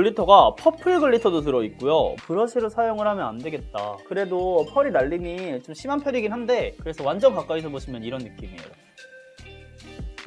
글리터가 퍼플 글리터도 들어있고요. 브러쉬로 사용을 하면 안 되겠다. 그래도 펄이 날림이 좀 심한 편이긴 한데 그래서 완전 가까이서 보시면 이런 느낌이에요.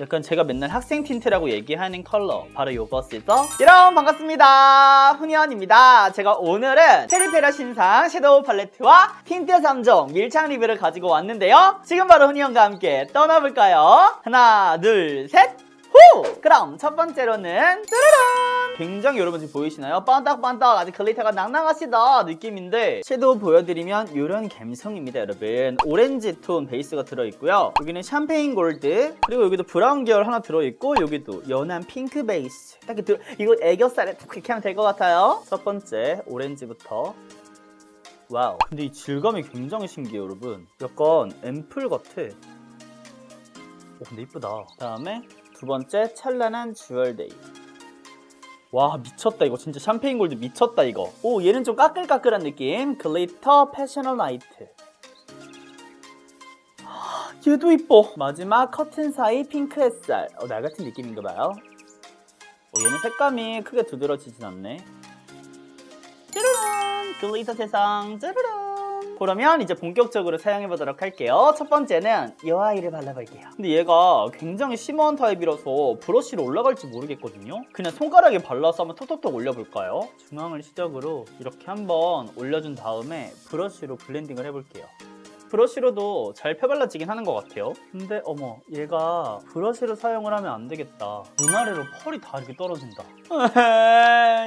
약간 제가 맨날 학생 틴트라고 얘기하는 컬러 바로 요것이죠. 여러분 반갑습니다. 훈이언입니다. 제가 오늘은 페리페라 신상 섀도우 팔레트와 틴트 3종 밀착 리뷰를 가지고 왔는데요. 지금 바로 훈이언과 함께 떠나볼까요? 하나 둘 셋 후! 그럼 첫 번째로는 짜라란! 굉장히 여러분 지금 보이시나요? 반딱반딱 아주 글리터가 낭낭하시다 느낌인데 섀도우 보여드리면 이런 감성입니다 여러분. 오렌지 톤 베이스가 들어있고요. 여기는 샴페인 골드, 그리고 여기도 브라운 계열 하나 들어있고 여기도 연한 핑크 베이스. 딱 이거 애교살에 딱 이렇게 하면 될 것 같아요. 첫 번째 오렌지부터. 와우, 근데 이 질감이 굉장히 신기해요 여러분. 약간 앰플 같아. 오, 근데 이쁘다. 다음에 두 번째 찬란한 주얼데이. 와 미쳤다 이거 진짜 샴페인 골드 미쳤다 이거. 오 얘는 좀 까끌까끌한 느낌. 글리터 패셔널 라이트. 얘도 이뻐. 마지막 커튼 사이 핑크 햇살. 날 같은 느낌인가봐요. 얘는 색감이 크게 두드러지진 않네. 짜르릉 글리터 세상 짜르릉. 그러면 이제 본격적으로 사용해보도록 할게요. 첫 번째는 이 아이를 발라볼게요. 근데 얘가 굉장히 쉬머한 타입이라서 브러쉬로 올라갈지 모르겠거든요. 그냥 손가락에 발라서 한번 톡톡톡 올려볼까요? 중앙을 시작으로 이렇게 한번 올려준 다음에 브러쉬로 블렌딩을 해볼게요. 브러쉬로도 잘 펴발라지긴 하는 것 같아요. 근데 어머 얘가 브러쉬로 사용을 하면 안 되겠다. 눈 아래로 펄이 다 이렇게 떨어진다.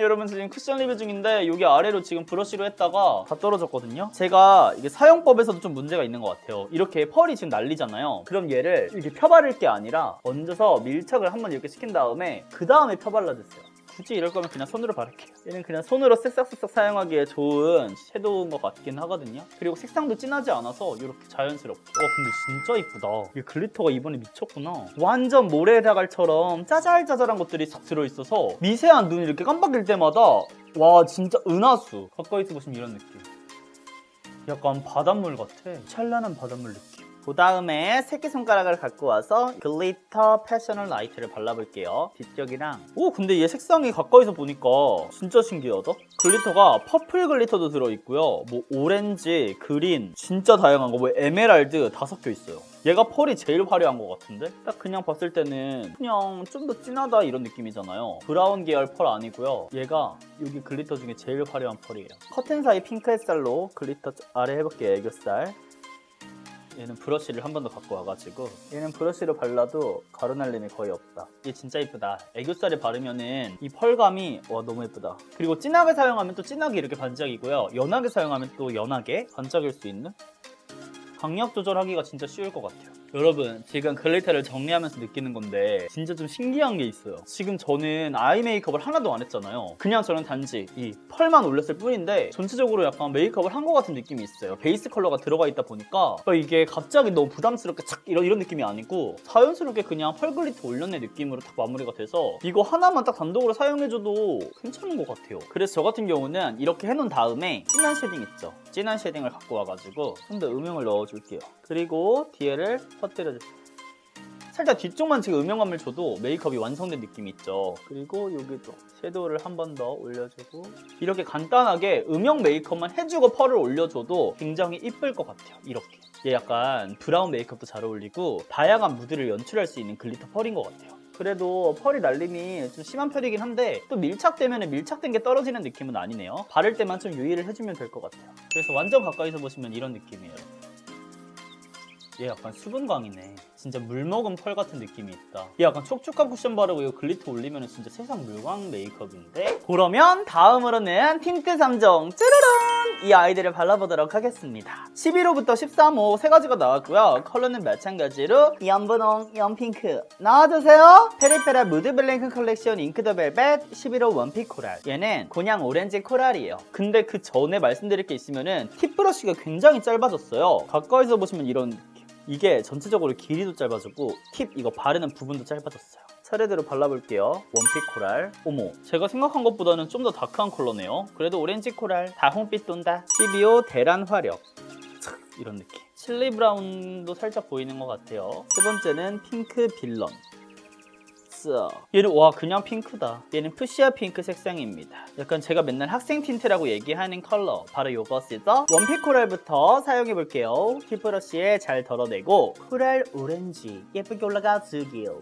여러분 지금 쿠션 리뷰 중인데 여기 아래로 지금 브러쉬로 했다가 다 떨어졌거든요. 제가 이게 사용법에서도 좀 문제가 있는 것 같아요. 이렇게 펄이 지금 날리잖아요. 그럼 얘를 이렇게 펴바를 게 아니라 얹어서 밀착을 한번 이렇게 시킨 다음에 그 다음에 펴발라주세요. 굳이 이럴 거면 그냥 손으로 바를게요. 얘는 그냥 손으로 쓱싹쓱싹 사용하기에 좋은 섀도우인 것 같긴 하거든요. 그리고 색상도 진하지 않아서 이렇게 자연스럽게. 근데 진짜 이쁘다. 이 글리터가 이번에 미쳤구나. 완전 모래다갈처럼 짜잘짜잘한 것들이 싹 들어있어서 미세한 눈이 이렇게 깜빡일 때마다 와 진짜 은하수. 가까이서 보시면 이런 느낌. 약간 바닷물 같아. 찬란한 바닷물 느낌. 그 다음에 새끼손가락을 갖고 와서 글리터 패셔널 라이트를 발라볼게요. 뒤쪽이랑. 오 근데 얘 색상이 가까이서 보니까 진짜 신기하다. 글리터가 퍼플 글리터도 들어있고요. 뭐 오렌지, 그린 진짜 다양한 거, 뭐 에메랄드 다 섞여 있어요. 얘가 펄이 제일 화려한 것 같은데? 딱 그냥 봤을 때는 그냥 좀 더 진하다 이런 느낌이잖아요. 브라운 계열 펄 아니고요. 얘가 여기 글리터 중에 제일 화려한 펄이에요. 커튼 사이 핑크 햇살로 글리터 아래 해볼게요. 애교살. 얘는 브러쉬를 한 번 더 갖고 와가지고 얘는 브러쉬로 발라도 가루 날림이 거의 없다. 얘 진짜 이쁘다. 애교살에 바르면은 이 펄감이 와 너무 예쁘다. 그리고 진하게 사용하면 또 진하게 이렇게 반짝이고요. 연하게 사용하면 또 연하게 반짝일 수 있는? 강약 조절하기가 진짜 쉬울 것 같아요. 여러분 지금 글리터를 정리하면서 느끼는 건데 진짜 좀 신기한 게 있어요. 지금 저는 아이 메이크업을 하나도 안 했잖아요. 그냥 저는 단지 이 펄만 올렸을 뿐인데 전체적으로 약간 메이크업을 한 것 같은 느낌이 있어요. 베이스 컬러가 들어가 있다 보니까 이게 갑자기 너무 부담스럽게 착 이런 느낌이 아니고 자연스럽게 그냥 펄 글리터 올렸네 느낌으로 딱 마무리가 돼서 이거 하나만 딱 단독으로 사용해줘도 괜찮은 것 같아요. 그래서 저 같은 경우는 이렇게 해놓은 다음에 진한 쉐딩 있죠? 진한 쉐딩을 갖고 와가지고 좀 더 음영을 넣어줄게요. 그리고 뒤에를 퍼뜨려주세요. 살짝 뒤쪽만 지금 음영감을 줘도 메이크업이 완성된 느낌이 있죠. 그리고 여기도 섀도우를 한 번 더 올려주고 이렇게 간단하게 음영 메이크업만 해주고 펄을 올려줘도 굉장히 이쁠 것 같아요. 이렇게 얘 약간 브라운 메이크업도 잘 어울리고 다양한 무드를 연출할 수 있는 글리터 펄인 것 같아요. 그래도 펄이 날림이 좀 심한 편이긴 한데 또 밀착되면 밀착된 게 떨어지는 느낌은 아니네요. 바를 때만 좀 유의를 해주면 될 것 같아요. 그래서 완전 가까이서 보시면 이런 느낌이에요. 얘 약간 수분광이네. 진짜 물 먹은 펄 같은 느낌이 있다. 얘 약간 촉촉한 쿠션 바르고 이거 글리터 올리면 진짜 세상 물광 메이크업인데? 그러면 다음으로는 틴트 3종 짜르릉! 이 아이들을 발라보도록 하겠습니다. 11호부터 13호 세 가지가 나왔고요. 컬러는 마찬가지로 연분홍, 연핑크 나와주세요. 페리페라 무드 블랭크 컬렉션 잉크 더 벨벳 11호 원픽 코랄. 얘는 곤양 오렌지 코랄이에요. 근데 그 전에 말씀드릴 게 있으면은 팁 브러쉬가 굉장히 짧아졌어요. 가까이서 보시면 이런 이게 전체적으로 길이도 짧아졌고 팁 이거 바르는 부분도 짧아졌어요. 차례대로 발라볼게요. 원픽 코랄. 어머 제가 생각한 것보다는 좀 더 다크한 컬러네요. 그래도 오렌지 코랄 다홍빛 돈다. 12호 대란 화력. 이런 느낌. 칠리 브라운도 살짝 보이는 것 같아요. 세 번째는 핑크 빌런. 있어. 얘는 와 그냥 핑크다. 얘는 푸시아 핑크 색상입니다. 약간 제가 맨날 학생 틴트라고 얘기하는 컬러 바로 요것이죠. 원픽 코랄부터 사용해볼게요. 팁브러쉬에 잘 덜어내고 코랄 오렌지 예쁘게 올라가주기요.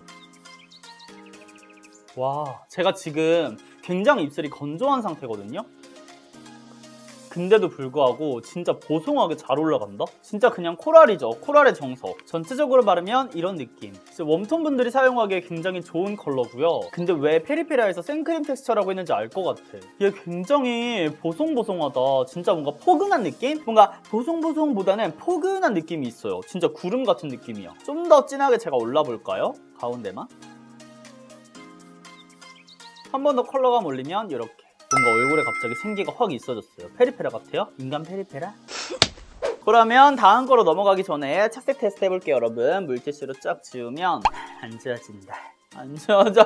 와 제가 지금 굉장히 입술이 건조한 상태거든요. 근데도 불구하고 진짜 보송하게 잘 올라간다? 진짜 그냥 코랄이죠. 코랄의 정석. 전체적으로 바르면 이런 느낌. 웜톤 분들이 사용하기에 굉장히 좋은 컬러고요. 근데 왜 페리페라에서 생크림 텍스처라고 했는지 알 것 같아. 얘 굉장히 보송보송하다. 진짜 뭔가 포근한 느낌? 뭔가 보송보송보다는 포근한 느낌이 있어요. 진짜 구름 같은 느낌이야. 좀 더 진하게 제가 올라볼까요? 가운데만. 한 번 더 컬러감 올리면 이렇게. 뭔가 얼굴에 갑자기 생기가 확 있어졌어요. 페리페라 같아요? 인간 페리페라? 그러면 다음 거로 넘어가기 전에 착색 테스트 해볼게요, 여러분. 물티슈로 쫙 지우면 안 지워진다. 안 지워져요.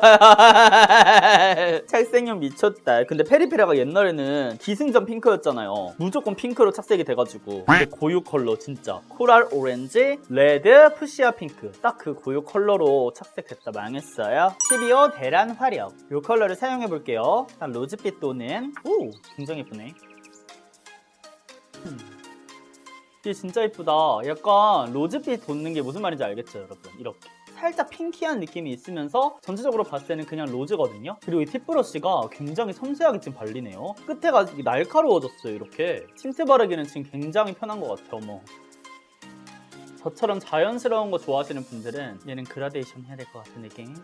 착색력 미쳤다. 근데 페리페라가 옛날에는 기승전 핑크였잖아요. 무조건 핑크로 착색이 돼가지고. 근데 고유 컬러 진짜. 코랄 오렌지, 레드, 푸시아 핑크. 딱 그 고유 컬러로 착색됐다. 망했어요. 12호 대란 화력. 이 컬러를 사용해볼게요. 일단 로즈빛 도는 오 굉장히 예쁘네. 이게 진짜 예쁘다. 약간 로즈빛 돋는 게 무슨 말인지 알겠죠, 여러분? 이렇게. 살짝 핑키한 느낌이 있으면서 전체적으로 봤을 때는 그냥 로즈거든요. 그리고 이 팁브러쉬가 굉장히 섬세하게 지금 발리네요. 끝에가 날카로워졌어요. 이렇게 틴트 바르기는 지금 굉장히 편한 것 같아요. 어머. 저처럼 자연스러운 거 좋아하시는 분들은 얘는 그라데이션 해야 될 것 같은 느낌.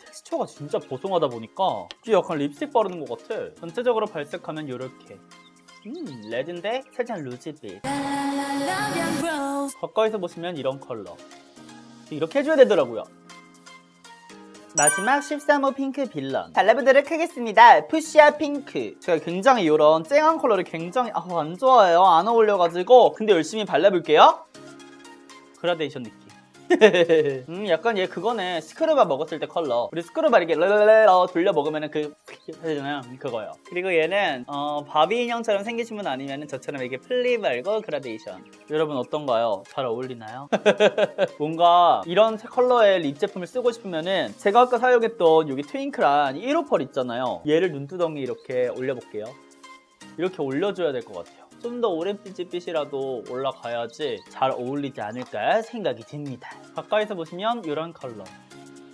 텍스처가 진짜 보송하다 보니까 이게 약간 립스틱 바르는 것 같아. 전체적으로 발색하면 이렇게 레드인데 살짝 루즈빛. 가까이서 보시면 이런 컬러. 이렇게 해줘야 되더라고요. 마지막 13호 핑크 빌런 발라보도록 하겠습니다. 푸시아 핑크. 제가 굉장히 이런 쨍한 컬러를 굉장히 안 좋아해요. 안 어울려가지고. 근데 열심히 발라볼게요. 그라데이션 느낌. 약간 얘 그거네. 스크루바 먹었을 때 컬러. 우리 스크루바 이렇게 랄랄랄 돌려 먹으면은 그 하잖아요. 그거요. 그리고 얘는 바비 인형처럼 생기신 분 아니면은 저처럼 이렇게 플리 말고 그라데이션. 여러분 어떤가요? 잘 어울리나요? 뭔가 이런 컬러의 립 제품을 쓰고 싶으면은 제가 아까 사용했던 여기 트윙클한 1호 펄 있잖아요. 얘를 눈두덩이 이렇게 올려볼게요. 이렇게 올려줘야 될 것 같아요. 좀 더 오렌지빛이라도 올라가야지 잘 어울리지 않을까 생각이 듭니다. 가까이서 보시면 이런 컬러.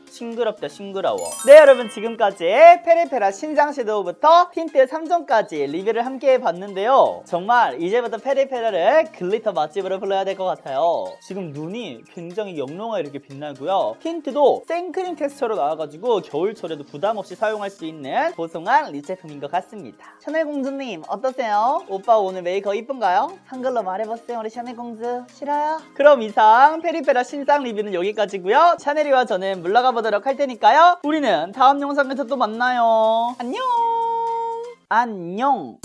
싱그럽다 싱그러워. 네 여러분 지금까지 페리페라 신상 섀도우부터 틴트 3종까지 리뷰를 함께 해봤는데요. 정말 이제부터 페리페라를 글리터 맛집으로 불러야 될 것 같아요. 지금 눈이 굉장히 영롱하게 이렇게 빛나고요. 틴트도 생크림 텍스처로 나와가지고 겨울철에도 부담없이 사용할 수 있는 보송한 립 제품인 것 같습니다. 샤넬 공주님 어떠세요? 오빠 오늘 메이크업 이쁜가요? 한글로 말해보세요 우리 샤넬 공주. 싫어요? 그럼 이상 페리페라 신상 리뷰는 여기까지고요. 샤넬이와 저는 물러가 보도록 할 테니까요. 우리는 다음 영상에서 또 만나요. 안녕. 안녕.